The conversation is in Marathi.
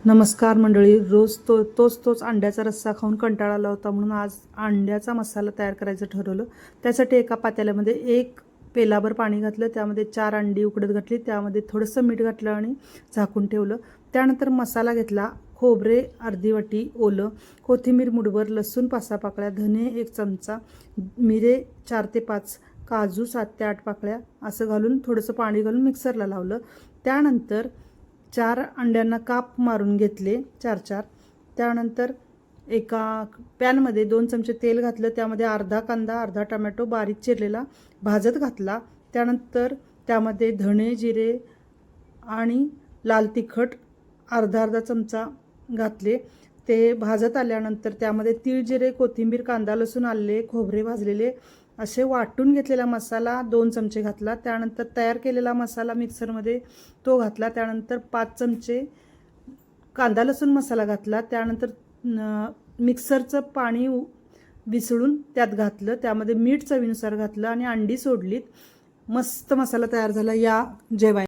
नमस्कार मंडळी. रोज तोच अंड्याचा रस्सा खाऊन कंटाळा आला होता, म्हणून आज अंड्याचा मसाला तयार करायचं ठरवलं. त्यासाठी एका पातेल्यामध्ये 1 पेलाभर पाणी घातलं, त्यामध्ये 4 अंडी उकडत घातली, त्यामध्ये थोडंसं मीठ घातलं आणि झाकून ठेवलं. त्यानंतर मसाला घेतला. खोबरे अर्धी वाटी ओलं, कोथिंबीर मुठभर, लसूण 5-6 पाकळ्या, धने 1 चमचा, मिरे 4 ते 5, काजू 7 ते 8 पाकळ्या असं घालून थोडंसं पाणी घालून मिक्सरला लावलं. त्यानंतर 4 अंड्यांना काप मारून घेतले 4-4. त्यानंतर एका पॅनमध्ये 2 चमचे तेल घातलं, त्यामध्ये अर्धा कांदा, अर्धा टोमॅटो बारीक चिरलेला भाजत घातला. त्यानंतर त्यामध्ये धणे, जिरे आणि लाल तिखट अर्धा चमचा घातले. ते भाजत आल्यानंतर त्यामध्ये तीळ, जिरे, कोथिंबीर, कांदा, लसूण, आले, खोबरे भाजलेले असे वाटून घेतलेला मसाला 2 चमचे घातला. त्यानंतर तयार केलेला मसाला मिक्सरमध्ये तो घातला. त्यानंतर 5 चमचे कांदा लसूण मसाला घातला. त्यानंतर मिक्सरचं पाणी विसळून त्यात घातलं, त्यामध्ये मीठ चवीनुसार घातलं आणि अंडी सोडलीत. मस्त मसाला तयार झाला. या जेवायला.